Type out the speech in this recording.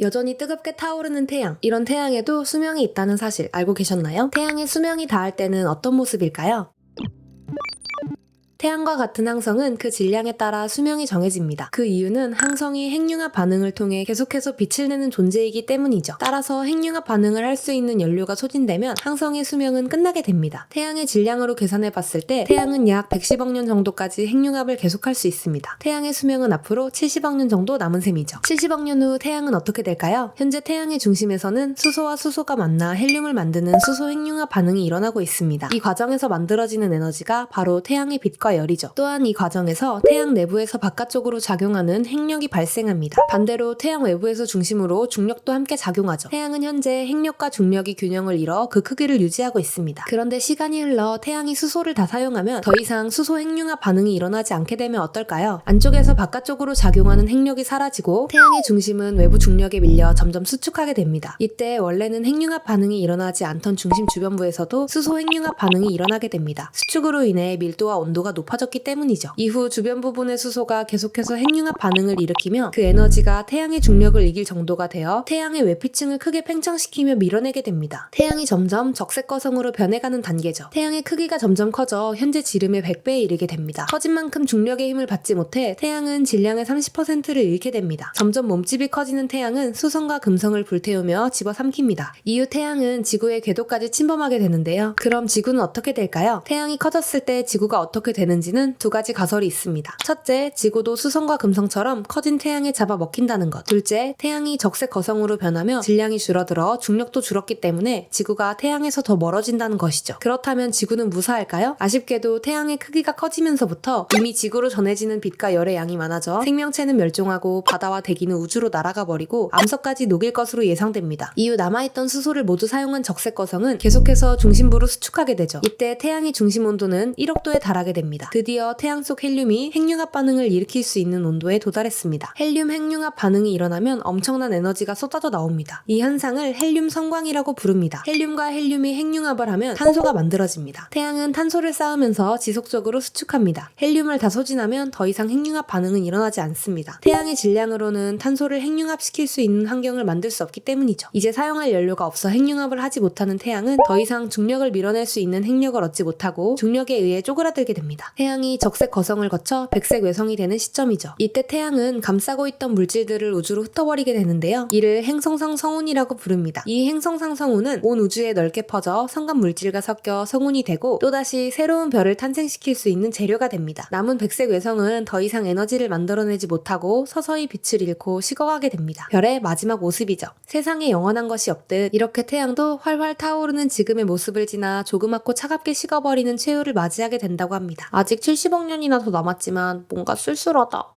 여전히 뜨겁게 타오르는 태양. 이런 태양에도 수명이 있다는 사실 알고 계셨나요? 태양의 수명이 닿을 때는 어떤 모습일까요? 태양과 같은 항성은 그 질량에 따라 수명이 정해집니다. 그 이유는 항성이 핵융합 반응을 통해 계속해서 빛을 내는 존재이기 때문이죠. 따라서 핵융합 반응을 할 수 있는 연료가 소진되면 항성의 수명은 끝나게 됩니다. 태양의 질량으로 계산해 봤을 때 태양은 약 110억 년 정도까지 핵융합을 계속할 수 있습니다. 태양의 수명은 앞으로 70억 년 정도 남은 셈이죠. 70억 년 후 태양은 어떻게 될까요? 현재 태양의 중심에서는 수소와 수소가 만나 헬륨을 만드는 수소 핵융합 반응이 일어나고 있습니다. 이 과정에서 만들어지는 에너지가 바로 태양의 빛과 열이죠. 또한 이 과정에서 태양 내부에서 바깥쪽으로 작용하는 핵력이 발생합니다. 반대로 태양 외부에서 중심으로 중력도 함께 작용하죠. 태양은 현재 핵력과 중력이 균형을 이뤄 그 크기를 유지하고 있습니다. 그런데 시간이 흘러 태양이 수소를 다 사용하면 더 이상 수소 핵융합 반응이 일어나지 않게 되면 어떨까요? 안쪽에서 바깥쪽으로 작용하는 핵력이 사라지고 태양의 중심은 외부 중력에 밀려 점점 수축하게 됩니다. 이때 원래는 핵융합 반응이 일어나지 않던 중심 주변부에서도 수소 핵융합 반응이 일어나게 됩니다. 수축으로 인해 밀도와 온도가 높아졌기 때문이죠. 이후 주변 부분의 수소가 계속해서 핵융합 반응을 일으키며 그 에너지가 태양의 중력을 이길 정도가 되어 태양의 외피층을 크게 팽창시키며 밀어내게 됩니다. 태양이 점점 적색거성으로 변해가는 단계죠. 태양의 크기가 점점 커져 현재 지름의 100배에 이르게 됩니다. 커진 만큼 중력의 힘을 받지 못해 태양은 질량의 30%를 잃게 됩니다. 점점 몸집이 커지는 태양은 수성과 금성을 불태우며 집어삼킵니다. 이후 태양은 지구의 궤도까지 침범하게 되는데요. 그럼 지구는 어떻게 될까요? 태양이 커졌을 때 지구가 어떻게 되는지는 두 가지 가설이 있습니다. 첫째, 지구도 수성과 금성처럼 커진 태양에 잡아먹힌다는 것. 둘째, 태양이 적색 거성으로 변하며 질량이 줄어들어 중력도 줄었기 때문에 지구가 태양에서 더 멀어진다는 것이죠. 그렇다면 지구는 무사할까요? 아쉽게도 태양의 크기가 커지면서부터 이미 지구로 전해지는 빛과 열의 양이 많아져 생명체는 멸종하고 바다와 대기는 우주로 날아가 버리고 암석까지 녹일 것으로 예상됩니다. 이후 남아있던 수소를 모두 사용한 적색 거성은 계속해서 중심부로 수축하게 되죠. 이때 태양의 중심 온도는 1억 도에 달하게 됩니다. 드디어 태양 속 헬륨이 핵융합 반응을 일으킬 수 있는 온도에 도달했습니다. 헬륨 핵융합 반응이 일어나면 엄청난 에너지가 쏟아져 나옵니다. 이 현상을 헬륨 성광이라고 부릅니다. 헬륨과 헬륨이 핵융합을 하면 탄소가 만들어집니다. 태양은 탄소를 쌓으면서 지속적으로 수축합니다. 헬륨을 다 소진하면 더 이상 핵융합 반응은 일어나지 않습니다. 태양의 질량으로는 탄소를 핵융합시킬 수 있는 환경을 만들 수 없기 때문이죠. 이제 사용할 연료가 없어 핵융합을 하지 못하는 태양은 더 이상 중력을 밀어낼 수 있는 핵력을 얻지 못하고 중력에 의해 쪼그라들게 됩니다. 태양이 적색 거성을 거쳐 백색 외성이 되는 시점이죠. 이때 태양은 감싸고 있던 물질들을 우주로 흩어버리게 되는데요. 이를 행성상 성운이라고 부릅니다. 이 행성상 성운은 온 우주에 넓게 퍼져 성간 물질과 섞여 성운이 되고 또다시 새로운 별을 탄생시킬 수 있는 재료가 됩니다. 남은 백색 외성은 더 이상 에너지를 만들어내지 못하고 서서히 빛을 잃고 식어가게 됩니다. 별의 마지막 모습이죠. 세상에 영원한 것이 없듯 이렇게 태양도 활활 타오르는 지금의 모습을 지나 조그맣고 차갑게 식어버리는 최후를 맞이하게 된다고 합니다. 아직 70억 년이나 더 남았지만 뭔가 쓸쓸하다.